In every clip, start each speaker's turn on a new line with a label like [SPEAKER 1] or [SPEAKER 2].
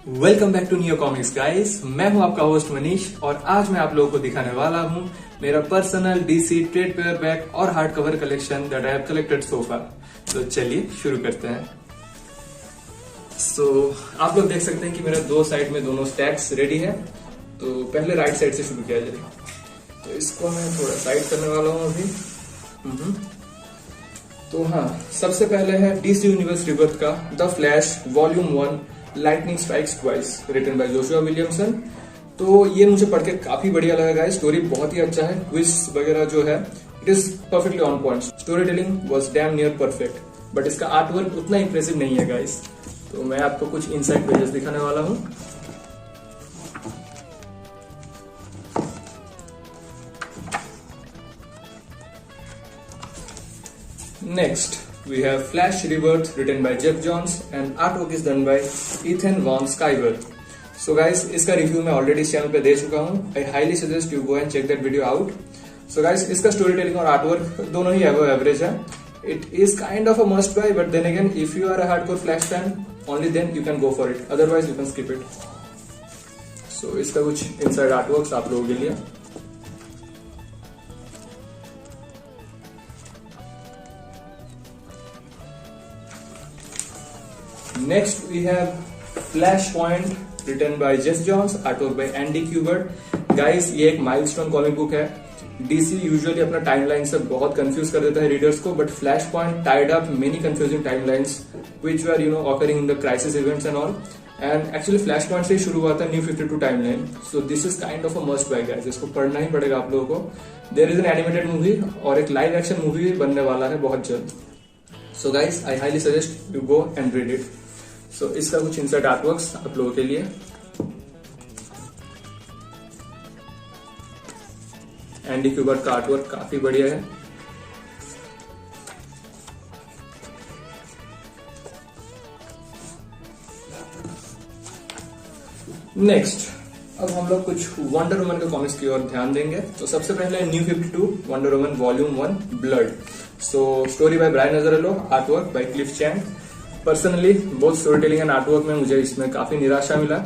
[SPEAKER 1] Welcome back to new comics guys. मैं हूं आपका होस्ट मनीष और आज मैं आप लोगों को दिखाने वाला हूं मेरा पर्सनल डीसी ट्रेड पेपरबैक और hard cover collection that I have collected so far. तो चलिए शुरू करते हैं। आप लोग देख सकते हैं कि मेरे दो साइड में दोनों स्टैक्स रेडी है। तो पहले राइट साइड से शुरू किया जाए। तो इसको मैं थोड़ा साइड करने वाला हूं अभी। तो हाँ, सबसे पहले है डीसी यूनिवर्स रिबर्थ का the Flash volume 1 Lightning Strikes Twice written by Joshua Williamson. तो ये मुझे पढ़ के काफी बढ़िया लगा गाइस। स्टोरी बहुत ही अच्छा है, ट्विस्ट वगैरह जो है it is perfectly on point. Story telling was dam near perfect, but इसका आर्ट वर्क उतना इंप्रेसिव नहीं है गाइस। तो मैं आपको कुछ इनसाइड पेजेस दिखाने वाला हूं। Next, we have Flash Rebirth written by Jeff Johns and artwork is done by Ethan Van Sciver. So guys, इसका रिव्यू मैं ऑलरेडी इस चैनल पे दे चुका हूँ। I highly suggest you go and check that video out. So guys, इसका story telling और artwork दोनों ही एवो एवरेज है। It is kind of a must buy, but then again, if you are a hardcore Flash fan, only then you can go for it. Otherwise, you can skip it. So इसका कुछ inside artworks आप लोगों के लिए। Next we have Flashpoint written by Jeff Johns, artwork by Andy Kubert. Guys, ये एक milestone comic book है। DC usually अपना टाइमलाइन से बहुत कंफ्यूज कर देता है रीडर्स को, but Flashpoint tied up many confusing timelines which were occurring in the crisis events and all. And actually Flashpoint से ही शुरू हुआ था New 52 timeline. So this is kind of a must buy guys. इसको पढ़ना ही पड़ेगा आप लोगों को। There is an animated movie और एक लाइव एक्शन मूवी भी बनने वाला है बहुत जल्द। So guys, I highly suggest you go and read it. So इसका कुछ इनसाइड आर्टवर्क्स आप लोगों के लिए। एंडी क्यूबर्ट का आर्टवर्क काफी बढ़िया है। नेक्स्ट, अब हम लोग कुछ वंडर वुमन के कॉमिक्स की ओर ध्यान देंगे। तो सबसे पहले new 52 Wonder Woman volume 1 blood. So story by Brian Azzarello, artwork by Cliff Chiang. Personally both story telling and artwork में मुझे इसमें काफी निराशा मिला।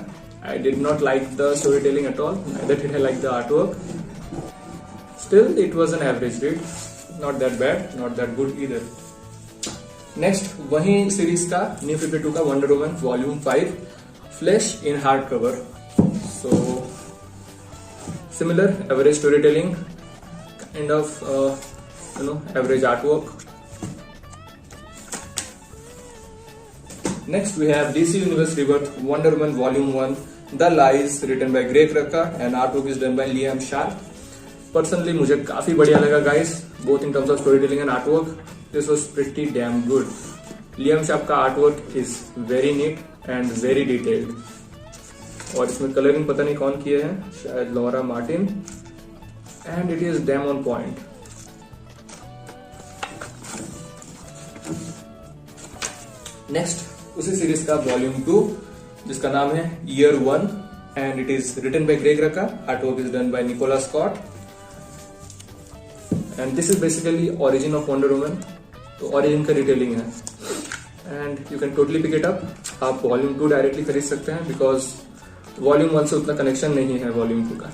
[SPEAKER 1] I did not like the story telling at all, neither did I like the artwork. Still, it was an average read, not that bad, not that good either. Next, वही series का new 52 का wonder Woman volume 5 flash in hard cover. So similar average story telling, kind of average artwork. Next we have DC Universe Rebirth Wonder Woman Volume 1 The Lies written by Greg Rucka and artwork is done by Liam Sharp. Personally मुझे काफी बढ़िया लगा guys, both in terms of storytelling and artwork. This was pretty damn good. Liam Sharp का artwork is very neat and very detailed. और इसमें colouring पता नहीं कौन किए हैं, शायद Laura Martin, and it is damn on point. Next, उसी सीरीज का वॉल्यूम 2 जिसका नाम है year 1 and it is written by Greg Rucka, artwork is done by Nicola Scott and this is basically origin of Wonder Woman. तो origin का detailing है and you can totally pick it up. आप volume 2 directly खरीद सकते हैं because volume 1 से उतना connection नहीं है वॉल्यूम 2 का।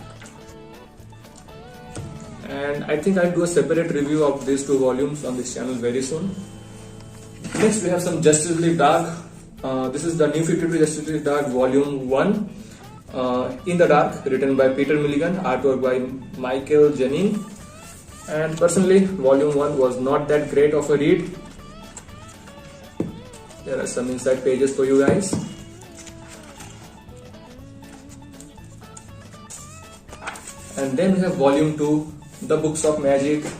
[SPEAKER 1] And I think I do a separate review of this 2 volumes on this channel very soon. Next we have some Justice League Dark. This is the New 52 Justice League Dark Volume 1 In the Dark, written by Peter Milligan, artwork by Michael Janin. And personally, Volume 1 was not that great of a read. There are some inside pages for you guys. And then we have Volume 2, The Books of Magic,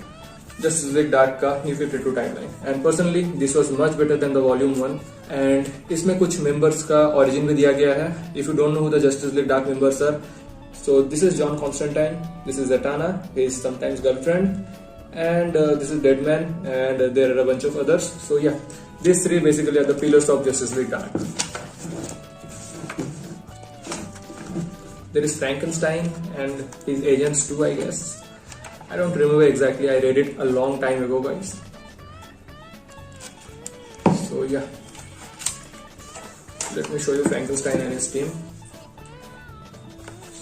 [SPEAKER 1] Justice League Dark का New 52 timeline. And personally this was much better than the volume 1 and इसमें कुछ members का origin भी दिया गया है। If you don't know who the Justice League Dark members are, so this is John Constantine, this is Zatanna, his sometimes girlfriend, and this is Deadman, and there are a bunch of others. So yeah, these three basically are the pillars of Justice League Dark. There is Frankenstein and his agents too, I guess. I don't remember exactly, I read it a long time ago guys. So yeah, let me show you Frankenstein and his team.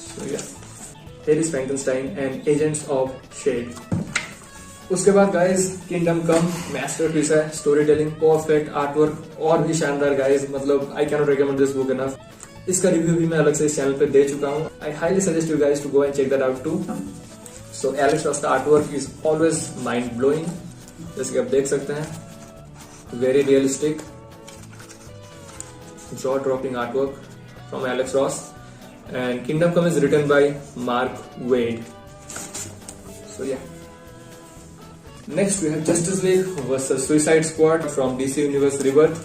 [SPEAKER 1] So yeah, here is Frankenstein and Agents of Shade. उसके बाद guys kingdom कम मैस्टरपीस है, story telling perfect, artwork और भी शानदार guys, मतलब आई can not recommend this book enough. इसका review भी मैं अलग से इस चैनल पे दे चुका हूँ। I highly suggest you guys to go and check that out too. So Alex Ross का artwork is always mind blowing, जैसे कि आप देख सकते हैं, very realistic jaw dropping artwork from Alex Ross, and Kingdom Come is written by Mark Waid. So yeah, next we have Justice League vs Suicide Squad from DC Universe Rebirth.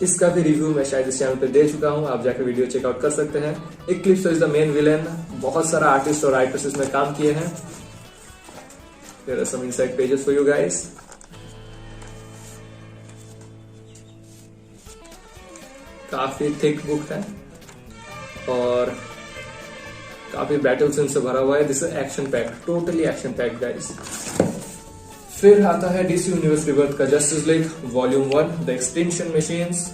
[SPEAKER 1] इसका भी review मैं शायद इस channel पे दे चुका हूँ, आप जाकर वीडियो चेकआउट कर सकते हैं। Eclipse is the main villain, बहुत सारा आर्टिस्ट और राइटर्स इसमें काम किए हैं। Here are some inside pages for you guys. काफी थिक बुक है और काफी बैटल सीन से भरा हुआ है। This is action pack, totally action pack guys. फिर आता है डीसी यूनिवर्स रिबर्थ का justice league volume 1 the extinction machines.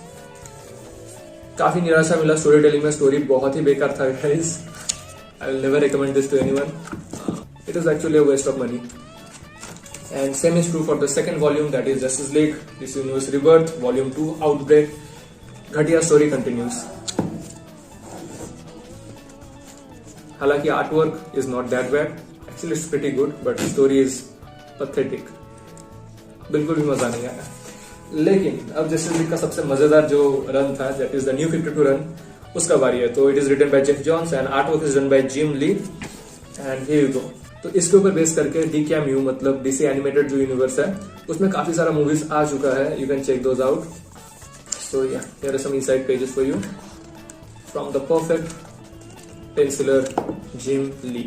[SPEAKER 1] काफी निराशा मिला स्टोरी टेलिंग में, स्टोरी बहुत ही बेकार था guys. I will never recommend this to anyone, it is actually a waste of money. And same is true for the second volume, that is Justice League DC Universe Rebirth volume 2 Outbreak. घटिया story continues. हालांकि artwork is not that bad, actually it's pretty good, but story is pathetic, बिल्कुल भी मजा नहीं आया। लेकिन अब justice league का सबसे मजेदार जो रन था, that is the new 52 run, उसका बारी है। तो it is written by Geoff Johns and artwork is done by Jim Lee, and here you go. तो इसके ऊपर बेस करके DCEU मतलब डीसी एनिमेटेड जो यूनिवर्स है, उसमें काफी सारा मूवीज आ चुका है, you can check those out. So yeah, here are some inside pages for you from the perfect penciler Jim Lee.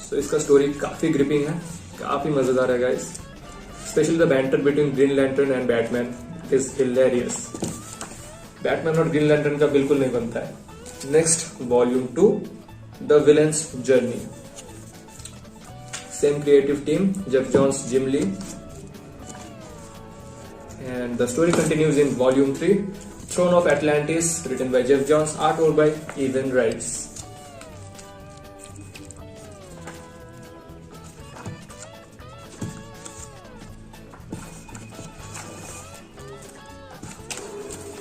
[SPEAKER 1] So इसका स्टोरी काफी ग्रिपिंग है, काफी मजेदार है guys. Specially the banter between Green Lantern and Batman is hilarious. Batman और Green Lantern का बिल्कुल नहीं बनता है। Next volume 2 the villain's journey, same creative team Geoff Johns, Jim Lee, and the story continues in volume 3 Throne of Atlantis, written by Jeff Johns, artwork by Evan Rice.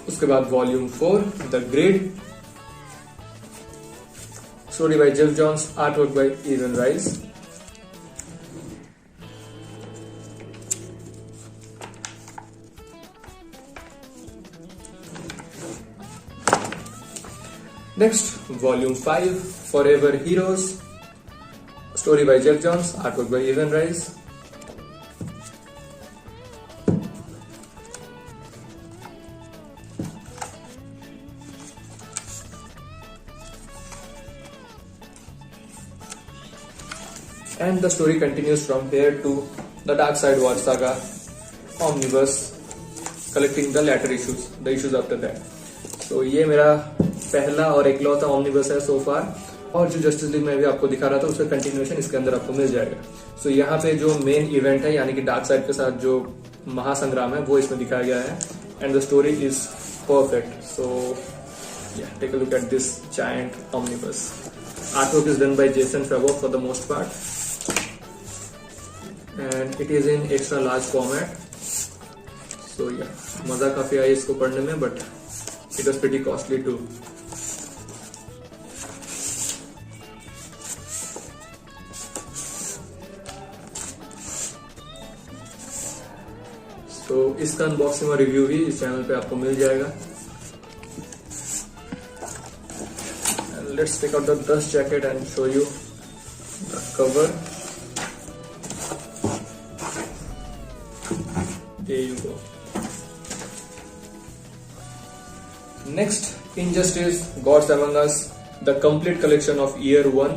[SPEAKER 1] उसके बाद volume 4 The Grid, story by Jeff Johns, artwork by Evan Rice. Next, Volume 5, Forever Heroes, story by Jeff Johns, artwork by Evan Rice. And the story continues from here to the Darkseid War Saga Omnibus, collecting the latter issues, the issues after that. So ये मेरा पहला और इकलौता ऑमनिबस है सो फार, और जो justice league में भी आपको दिखा रहा था उसका कंटिन्यूएशन इसके अंदर आपको मिल जाएगा। सो यहाँ पे जो मेन इवेंट है यानी कि डार्कसाइड के साथ जो महासंग्राम है वो इसमें दिखाया गया है, and the story is perfect. So take a look at this giant omnibus. Artwork is done by Jason Fabok for the most part, and it is in extra large format. So मजा काफी आई इसको पढ़ने में, but it was pretty costly too. So इसका unboxing और review भी इस चैनल पे आपको मिल जाएगा। And let's take out the dust jacket and show you the cover. There you go. Next, Injustice Gods Among Us, the complete collection of year 1.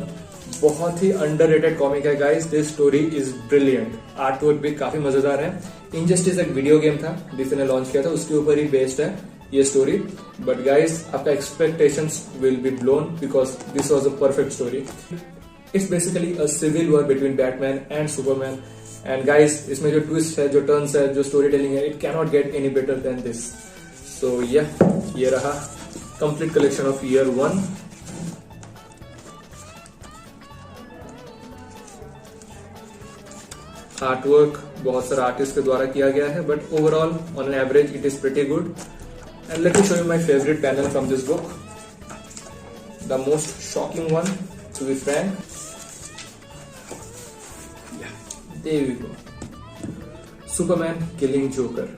[SPEAKER 1] बहुत ही underrated comic है guys, this story is brilliant, artwork भी काफी मजेदार है। Injustice एक video game था DC ने लॉन्च किया था, उसके ऊपर ही बेस्ड है ये स्टोरी, बट गाइस आपका expectations will be blown because this was a perfect story. It's basically a civil war between Batman and Superman, and guys इसमें जो ट्विस्ट है, जो टर्न्स है, जो स्टोरी टेलिंग है, it cannot get any better than this. So ये रहा complete collection of year 1। Artwork बहुत सारे आर्टिस्ट के द्वारा किया गया है, but overall on an average it is pretty good. And let me show you my favourite panel from this book, the most shocking one to be frank. There we go, Superman killing Joker.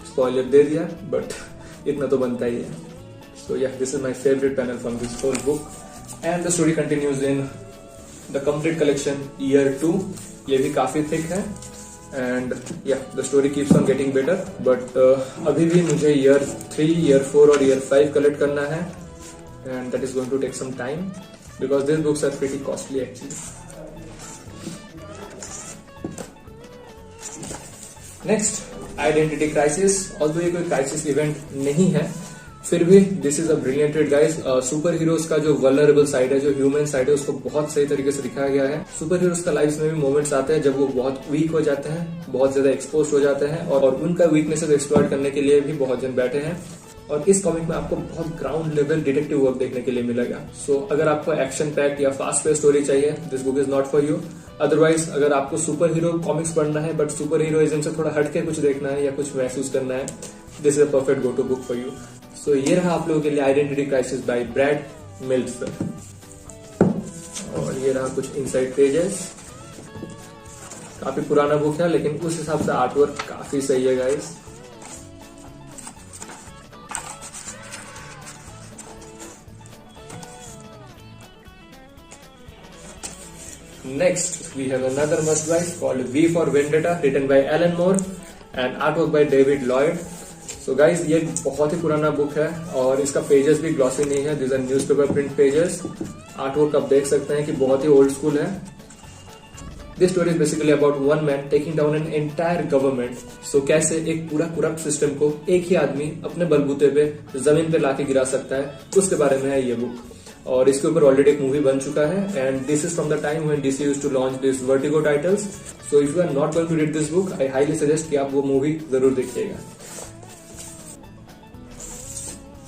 [SPEAKER 1] Spoiler दे दिया, but इतना तो बनता ही है। So this is my favourite panel from this whole book. And the story continues in the complete collection year 2। ये भी काफी थिक है and the story keeps on getting better, but अभी भी मुझे ईयर 3, ईयर 4 और ईयर 5 कलेक्ट करना है and that is going to take some time because this books are pretty costly actually. Next, identity crisis. Although ये कोई crisis event नहीं है, फिर भी this is a brilliant read guys. Superheroes का जो वल्नरेबल साइड है, जो ह्यूमन साइड है, उसको बहुत सही तरीके से दिखाया गया है। सुपर हीरोज का लाइफ में भी मोमेंट्स आते हैं जब वो बहुत वीक हो जाते हैं, बहुत ज्यादा एक्सपोज हो जाते हैं और उनका वीकनेसेस एक्सप्लॉइट करने के लिए भी बहुत जन बैठे हैं। और इस कॉमिक में आपको बहुत ग्राउंड लेवल डिटेक्टिव वर्क देखने के लिए मिलेगा। सो अगर आपको एक्शन पैक्ड या फास्ट पेस स्टोरी चाहिए, this book is not for you. Otherwise अगर आपको सुपर हीरो कॉमिक्स पढ़ना है बट सुपर हीरोइज्म से थोड़ा हटके कुछ देखना है या कुछ महसूस करना है, this is a perfect go to book for you. So ये रहा आप लोगों के लिए Identity Crisis by Brad Meltzer. और ये रहा कुछ इनसाइड पेजेस। काफी पुराना बुक है लेकिन उस हिसाब से आर्टवर्क काफी सही है guys. Next, we have another must buy called V for Vendetta, written by Alan Moore and artwork by David Lloyd. So guys, ये बहुत ही पुराना बुक है और इसका पेजेस भी ग्लॉसी नहीं है, these are newspaper print pages. Artwork आप देख सकते हैं कि बहुत ही ओल्ड स्कूल है। This story is basically about one man taking down an entire government. So कैसे एक पूरा करप्ट सिस्टम को एक ही आदमी अपने बलबूते पे जमीन पे लाके गिरा सकता है, उसके बारे में है ये बुक। और इसके ऊपर ऑलरेडी एक मूवी बन चुका है and this is from the time when DC used to launch this Vertigo titles. So if you are not going to read this book, I highly suggest कि आप वो मूवी जरूर देखिएगा।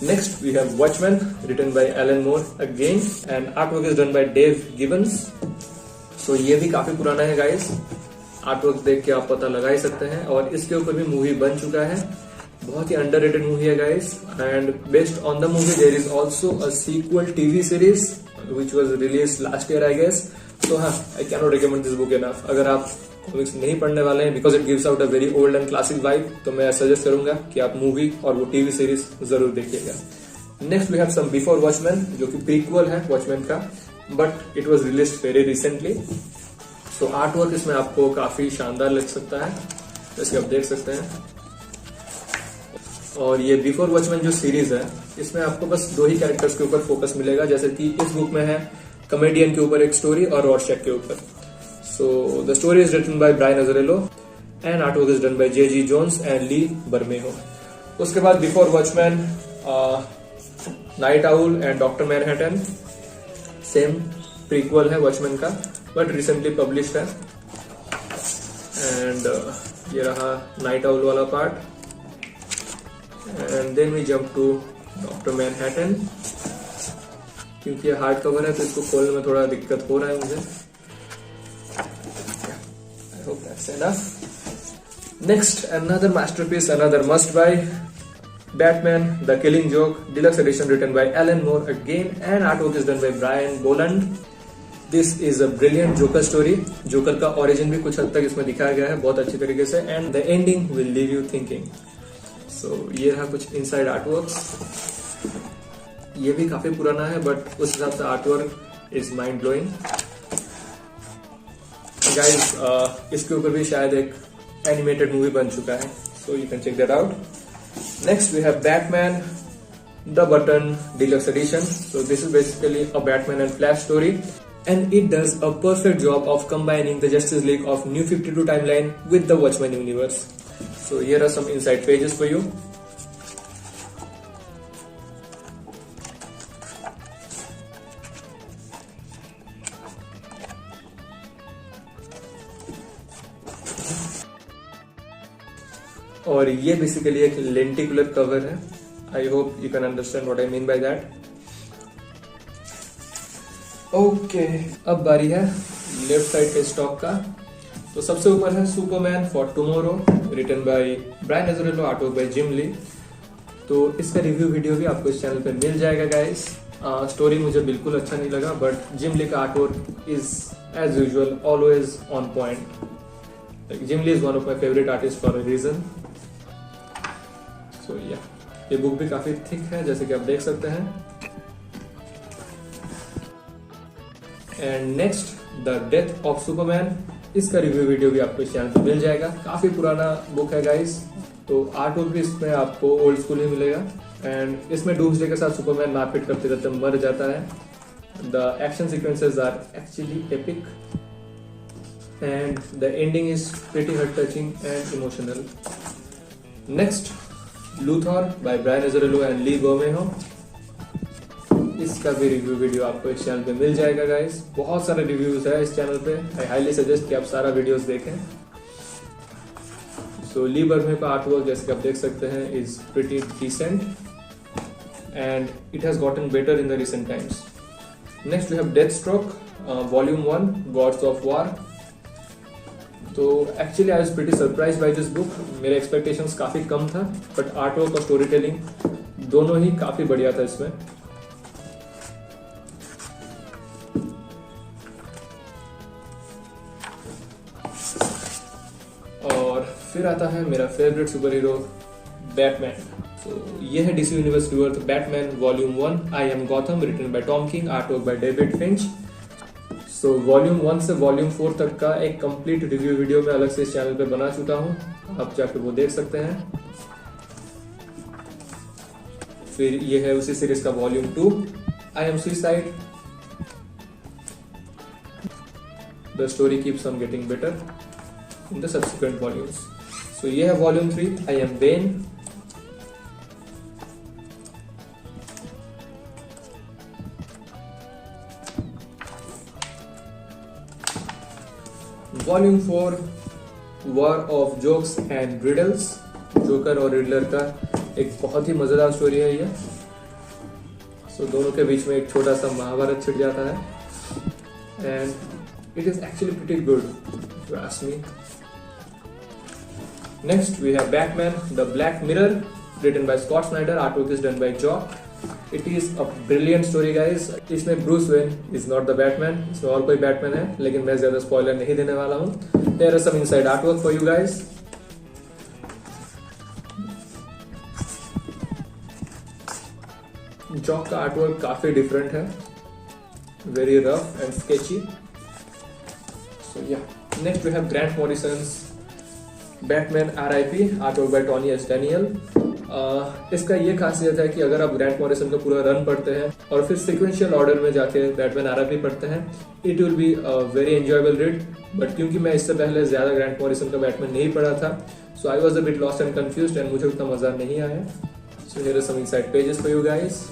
[SPEAKER 1] Next we have Watchmen, written by Alan Moore again and artwork is done by Dave Gibbons. So ये भी काफी पुराना है गाइस, आर्टवर्क देख के आप पता लगा ही सकते हैं। और इसके ऊपर भी मूवी बन चुका है, बहुत ही अंडररेटेड मूवी है guys. And based on the movie there is also a sequel TV series which was released last year I guess. तो हाँ, I can not recommend this book enough. अगर आप कॉमिक्स नहीं पढ़ने वाले हैं because it gives out a very old and classic vibe, तो मैं सजेस्ट करूंगा कि आप मूवी और वो टीवी सीरीज जरूर देखिएगा। Next we have some Before Watchmen, जो कि प्रीक्वल है वॉचमैन का, but it was released very recently. So artwork इसमें आपको काफी शानदार लग सकता है, जैसे आप देख सकते हैं। और ये बिफोर वॉचमैन जो सीरीज है, इसमें आपको बस 2 ही कैरेक्टर्स के ऊपर फोकस मिलेगा, जैसे कि इस बुक में है कॉमेडियन के ऊपर एक स्टोरी और रॉर्शैक के ऊपर। So the story is written by Brian Azzarello and artwork is done by J G. Jones and Lee Bermejo. उसके बाद before Watchmen, Nite Owl and Doctor Manhattan, same prequel है वॉचमैन का बट रिसेंटली पब्लिश्ड है। And ये रहा Nite Owl वाला part. And then we jump to Doctor Manhattan. क्योंकि ये हार्ड कवर है तो इसको खोलने में थोड़ा दिक्कत हो रहा है मुझे। I hope that's enough. Next, another masterpiece, another must buy, Batman the Killing Joke deluxe edition, written by Alan Moore again and artwork is done by Brian Bolland. This is a brilliant Joker story. Joker का origin भी कुछ हद तक इसमें दिखाया गया है बहुत अच्छी तरीके से and the ending will leave you thinking. So ये रहा कुछ इनसाइड आर्टवर्क्स। ये भी काफी पुराना है बट उस हिसाब से artwork is mind blowing guys. इसके ऊपर भी शायद एक एनिमेटेड मूवी बन चुका है, so you can check that out. Next we have Batman the button deluxe edition. So this is basically a Batman and Flash story and it does a perfect job of combining the Justice League of New 52 timeline with the Watchmen universe. So here are some inside pages for you. और ये basically एक lenticular cover है I hope you can understand what I mean by that. Okay, अब बारी है left side के stock का। तो सबसे ऊपर है Superman for Tomorrow, written by Brian Azzarello, art work by Jim Lee. तो इसका रिव्यू वीडियो भी आपको इस चैनल पे मिल जाएगा गाइस। स्टोरी मुझे बिल्कुल अच्छा नहीं लगा, बट जिम ली का art work is as usual always on point. Jim Lee is one of my favourite artist for a reason. So yeah, ये बुक भी काफी थिक है जैसे कि आप देख सकते हैं। And next, the death of Superman, इसका रिव्यू वीडियो भी आपको इस चैनल पे मिल जाएगा। काफी पुराना बुक है गाइस, तो आर्ट वर्क भी इसमें आपको ओल्ड स्कूल ही मिलेगा। एंड इसमें डूम्सडे के साथ सुपरमैन मारपीट करते रहते मर जाता है। The action sequences are actually epic and the ending is pretty heart touching and emotional. Next, Luthor by Brian Azzarello and Lee गोमेहो, इसका भी रिव्यू वीडियो आपको इस चैनल पे मिल जाएगा गाइस। बहुत सारे रिव्यूज है इस चैनल पे, आई हाईली सजेस्ट कि आप सारा वीडियोस देखें। सो ली बर्मे का आर्ट वर्क जैसे कि आप देख सकते हैं is pretty decent and it has gotten better in the recent times. Next we have Deathstroke volume 1 Gods of War. तो actually I was pretty surprised by this book. मेरे एक्सपेक्टेशंस काफी कम था, बट आर्ट वर्क और story telling दोनों ही काफी बढ़िया था इसमें। और फिर आता है मेरा फेवरेट सुपर हीरो बैटमैन। तो ये है DC Universe Rebirth Batman volume 1 I am Gotham, written by Tom King, art work by David Finch. So volume 1 से वॉल्यूम 4 तक का एक कंप्लीट रिव्यू वीडियो मैं अलग से इस चैनल पे बना चुका हूँ, आप जाके वो देख सकते हैं। फिर ये है उसी सीरीज का volume 2 I am suicide, the story keeps on getting better in the subsequent volumes. So ये है volume 3 I am Bane। Volume 4 War of Jokes and Riddles, joker और रिडलर का एक बहुत ही मजेदार स्टोरी है ये। So दोनों के बीच में एक छोटा सा महाभारत छिड़ जाता है and it is actually pretty good if you ask me। Next we have Batman the Black Mirror, written by Scott Snyder, artwork is done by Jock। It is a brilliant story guys। इसमें Bruce Wayne is not the Batman, इसमें और कोई Batman है, लेकिन मैं ज्यादा spoiler नहीं देने वाला हूँ। There are some inside artwork for you guys। Jock का आर्टवर्क काफी डिफरेंट है, very rough and sketchy. So yeah, next we have Grant Morrison's Batman RIP, artwork by Tony S Daniel. इसका ये खासियत है कि अगर आप ग्रांट मॉरिसन का पूरा रन पढ़ते हैं और फिर सिक्वेंशियल ऑर्डर में जाके बैटमैन RIP पढ़ते हैं, it will be very enjoyable read. But क्योंकि मैं इससे पहले ज्यादा ग्रांट मॉरिसन का बैटमैन नहीं पढ़ा था, so I was a bit lost and confused and मुझे उतना मजा नहीं आया। So here are some inside pages for you guys.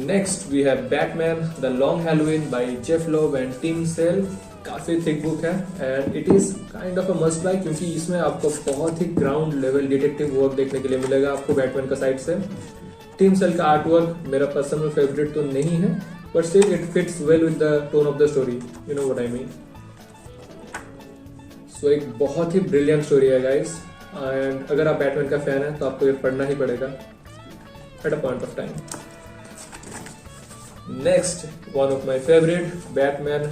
[SPEAKER 1] Next we have Batman The Long Halloween by Jeff Loeb and Tim Sale। काफी thick book है and it is kind of a must buy, क्योंकि इसमें आपको बहुत ही ground level detective work देखने के लिए मिलेगा आपको बैटमैन का साइड से। टिम सेल का आर्ट वर्क मेरा पर्सनल फेवरेट तो नहीं है, but still it fits well with the tone of the story, you know what I mean. So एक बहुत ही ब्रिलियंट स्टोरी है गाइस, एंड अगर आप बैटमैन का फैन है तो आपको ये पढ़ना ही पड़ेगा at a point of time. Next, one of my favorite, Batman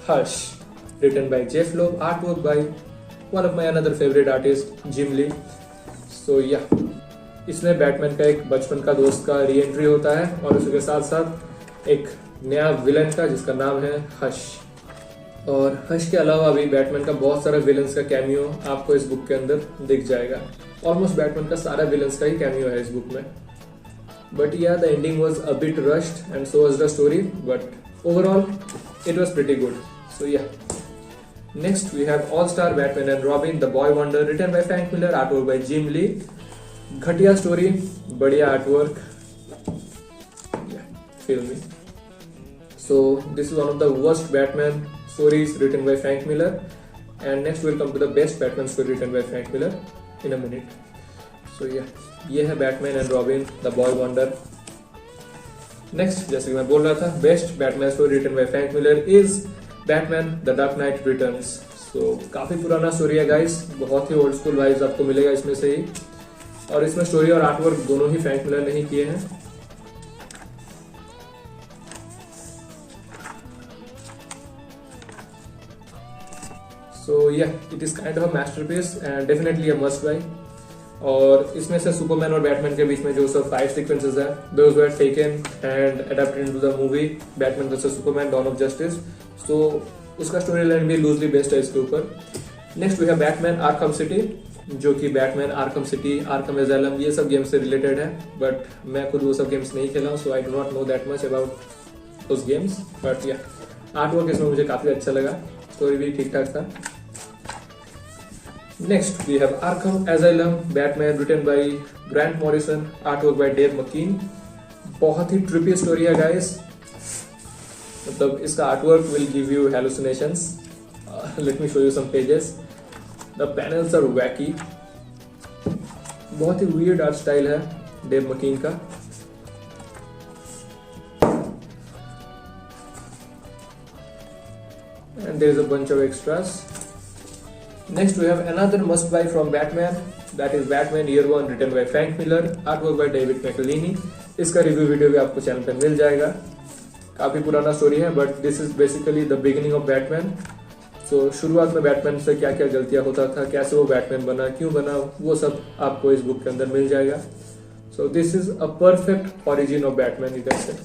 [SPEAKER 1] Hush, written by Jeff Loeb, artwork by one of my another favorite artist, Jim Lee। So yeah, इसमें बैटमैन का एक बचपन का दोस्त का री एंट्री होता है और उसके साथ साथ एक नया विलन का जिसका नाम है हश। और हश के अलावा भी बैटमैन का बहुत सारा विलन्स का कैमियो आपको इस बुक के अंदर दिख जाएगा। ऑलमोस्ट बैटमैन का सारा विलन्स का ही कैमियो है इस बुक में। But yeah, the ending was a bit rushed and so was the story, but overall it was pretty good। So yeah, next we have All-Star Batman and Robin The Boy Wonder, written by Frank Miller, artwork by Jim Lee। घटिया story, बढ़िया artwork, feel me। So this is one of the worst Batman stories written by Frank Miller। And next will come to the best Batman story written by Frank Miller in a minute. So ये है Batman and Robin the Boy Wonder. Next, जैसे कि मैं बोल रहा था, best Batman story written by Frank Miller is Batman the Dark Knight Returns. So काफी पुराना स्टोरी है गाइस, बहुत ही ओल्ड स्कूल वाइब्स आपको मिलेगा इसमें से ही. और इसमें स्टोरी और आर्टवर्क दोनों ही फ्रैंक मिलर ने ही किए हैं. So it is kind of a masterpiece and definitely a must bye. और इसमें से सुपरमैन और बैटमैन के बीच में जो सब 5 सीक्वेंसेस है, those were taken and adapted into the movie Batman versus Superman Dawn of Justice. So उसका स्टोरी लाइन भी लूजली बेस्ड है इसके ऊपर. Next we have Batman Arkham City, जो कि Batman Arkham City, Arkham Asylum, ये सब गेम्स से रिलेटेड है. बट मैं खुद वो सब गेम्स नहीं खेला हूँ, so I do not know that much about those games. But artwork इसमें मुझे काफी अच्छा लगा, स्टोरी भी ठीक ठाक था. Next, we have Arkham Asylum, Batman, written by Grant Morrison, artwork by Dave McKean. बहुत ही ट्रिपी स्टोरी है गाइस, मतलब इसका artwork will give you hallucinations. Let me show you some pages. The panels are wacky. बहुत ही weird art style है Dave McKean का. And there is a bunch of extras. Next we have another must buy from Batman, that is Batman Year One written by Frank Miller, artwork by David McElhenney. इसका review video भी आपको channel पे मिल जाएगा. काफी पुराना story है but this is basically the beginning of Batman. So शुरुआत में बैटमैन से क्या क्या गलतियां होता था, कैसे वो बैटमैन बना, क्यों बना, वो सब आपको इस बुक के अंदर मिल जाएगा. सो this is a perfect origin of Batman इधर से.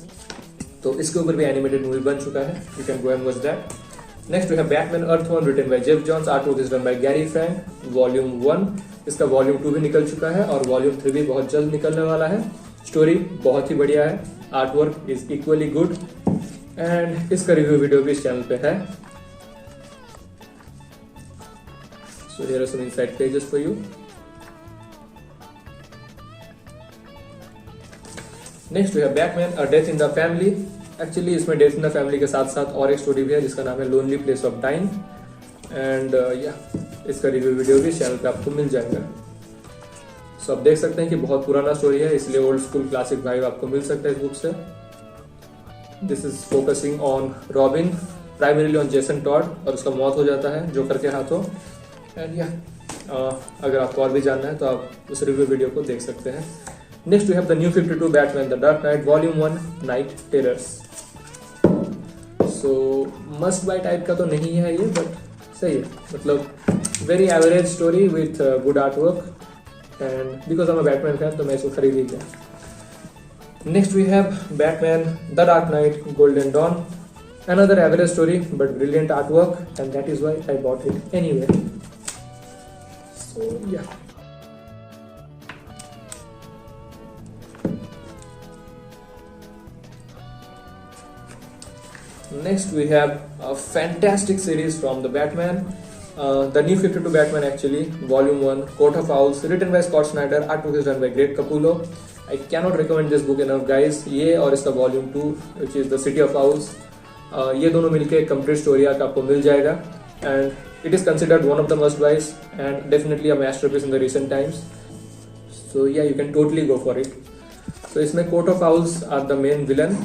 [SPEAKER 1] तो इसके ऊपर भी एनिमेटेड मूवी बन चुका है, you can go and watch that. Next we have Batman Earth 1 written by Jeff Johns, artwork is done by Gary Frank, Volume 1. इसका Volume 2 भी निकल चुका है और Volume 3 भी बहुत जल्द निकलने वाला है. स्टोरी बहुत ही बढ़िया है, artwork is equally good and इसका रिव्यू वीडियो भी इस चैनल पे है. So here are some inside pages for you. Next we have Batman A Death in the Family. Actually इसमें डेथ इन द फैमिली के साथ साथ और एक स्टोरी भी है जिसका नाम है Lonely Place of Dying. And इसका रिव्यू वीडियो भी चैनल पे आपको मिल जाएगा. सो आप देख सकते हैं कि बहुत पुराना स्टोरी है, इसलिए ओल्ड स्कूल क्लासिक वाइब आपको मिल सकता है इस बुक से. This is focusing on Robin, primarily on Jason Todd, और उसका मौत हो जाता है जोकर के हाथों. एंड अगर आपको और भी जानना है तो आप उस रिव्यू वीडियो को देख सकते हैं. Next we have the New 52 Batman The Dark Knight Volume 1 Night Terrors. So must buy type का तो नहीं है ये, बट सही है, मतलब very average story with good artwork and because I am a Batman fan तो मैं इसको खरीद ही गया. Next we have Batman the Dark Knight Golden Dawn, another average story but brilliant artwork and that is why I bought it anyway. So yeah. Next we have a fantastic series from the Batman, the New 52 Batman actually, Volume 1, Court of Owls, written by Scott Snyder, artwork is done by Greg Capullo. I cannot recommend this book enough guys. ये और इसका Volume 2 which is the City of Owls, ये दोनों मिलके एक complete story arc आपको मिल जाएगा and it is considered one of the must buys and definitely a masterpiece in the recent times. So yeah, you can totally go for it. So इसमें Court of Owls are the main villain.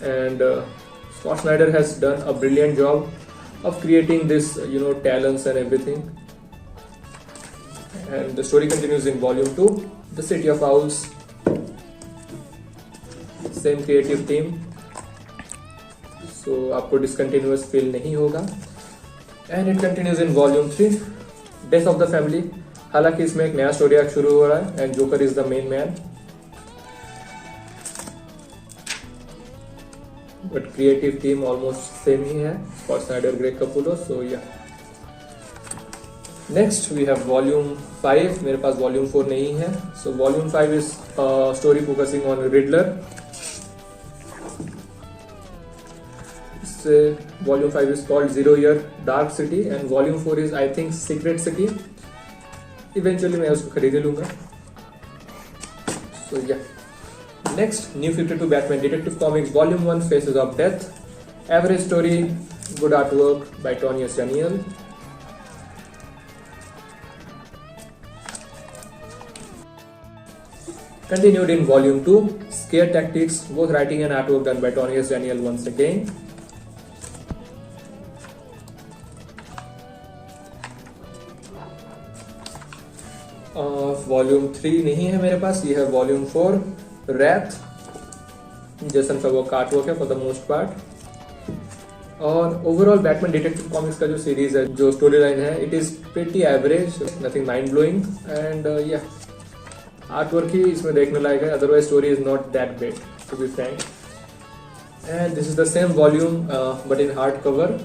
[SPEAKER 1] And Scott Snyder has done a brilliant job of creating this, talents and everything. And the story continues in Volume 2, The City of Owls. Same creative team. So आपको discontinuous feel नहीं होगा. And it continues in Volume 3, Death of the Family. हालांकि इसमें एक नया story arc शुरू हो रहा है and Joker is the main man. But creative team almost same ही है, Scott Snyder, Greg Capullo. So yeah. Next we have Volume 5. मेरे पास Volume 4 नहीं है. So Volume 5 is story focusing on Riddler. इससे Volume 5 is called Zero Year Dark City and Volume 4 is I think Secret City. Eventually मैं उसको खरीद लूँगा. So yeah. Next, New 52 Batman Detective Comics Volume 1 Faces of Death. Average story, Good artwork by Tony S. Daniel. Continued in volume 2, Scare Tactics, both writing and artwork done by Tony S. Daniel once again. Volume 3 नहीं है मेरे पास, ये है volume 4, wrath, Jason फेबो का artwork है for the most part. और overall Batman Detective Comics का जो सीरीज है, जो स्टोरी लाइन है, it is pretty average, nothing mind blowing, and या आर्टवर्क ही इसमें देखने लायक है, otherwise story is not that bad to be frank. And this is the same volume but in hard cover.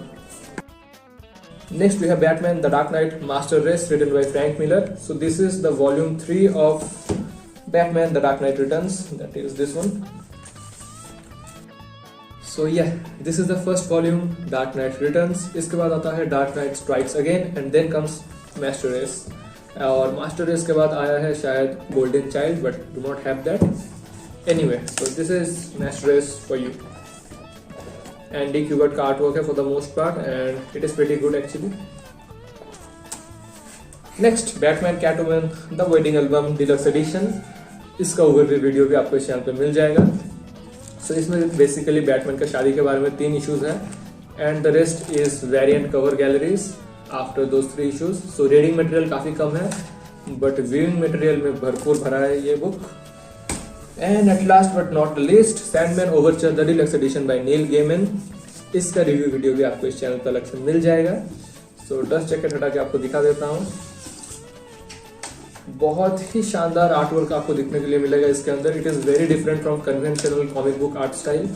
[SPEAKER 1] Next we have Batman The Dark Knight Master Race written by Frank Miller. So this is the volume 3 of Batman The Dark Knight Returns, that is this one. So yeah, this is the first volume, Dark Knight Returns. इसके बाद आता है Dark Knight Strikes Again and then comes Master Race. और Master Race के बाद आया है शायद Golden Child, but do not have that. Anyway, so this is Master Race for you. Andy Kubert का आर्टवर्क है for the most part and it is pretty good actually. Next, Batman Catwoman The Wedding Album Deluxe Edition. इसका overview video भी आपको इस channel पे मिल जाएगा। So इसमें basically Batman का शादी के बारे में 3 इश्यूज हैं and the rest is variant cover galleries after those 3 issues. So reading material काफी कम है but viewing मटेरियल में भरपूर भरा है ये book. And at last but not the least, Sandman Overture The Deluxe Edition by Neil Gaiman. इसका review video भी आपको इस चैनल पर अलग से मिल जाएगा। So डस्ट जैकेट हटा के आपको दिखा देता हूँ। बहुत ही शानदार आर्टवर्क आपको दिखने के लिए मिलेगा इसके अंदर। It is very different from conventional comic book art style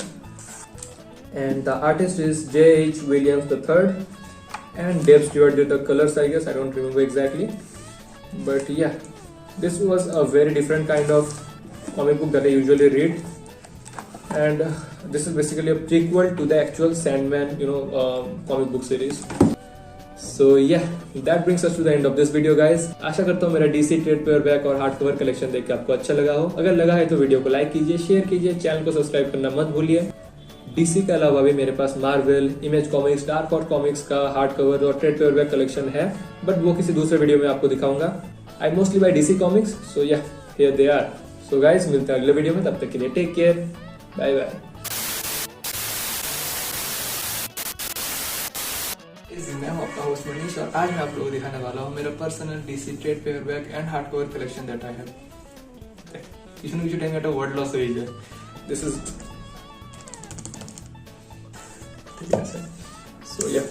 [SPEAKER 1] and the artist is J.H. Williams III and Dave Stewart did the colors, I guess. I don't remember exactly, but yeah, this was a very different kind of comic book that I usually read, and this is basically a prequel to the actual Sandman, comic book series. So yeah, that brings us to the end of this video guys. आशा करता हूँ मेरा DC trade paperback और hard cover collection देख के आपको अच्छा लगा हो। अगर लगा है तो वीडियो को लाइक कीजिए, शेयर कीजिए, चैनल को सब्सक्राइब करना मत भूलिए। DC के अलावा भी मेरे पास Marvel, Image Comics, Dark Horse Comics का हार्ड कवर और ट्रेड पेपरबैक कलेक्शन है, बट वो किसी दूसरे वीडियो में आपको दिखाऊंगा। I mostly buy DC comics, so yeah here they are. So guys, मिलते हैं अगले वीडियो में, तब तक के लिए टेक केयर, बाय बाय। मैं हूं आपका होस्ट मनीष और आज मैं आप लोगों को दिखाने वाला हूं मेरा personal DC trade paperback and hard cover collection that I have. কিছু কিছু টাইম একটা ওয়ার্ড লস হয়ে যায়। দিস ইজ ঠিক আছে। সো या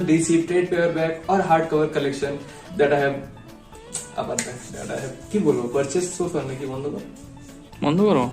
[SPEAKER 1] DC ट्रेड पेपरबैक और hard cover collection that I have কি বলবো, পারচেজ সো ফার নাকি বন্ধ করো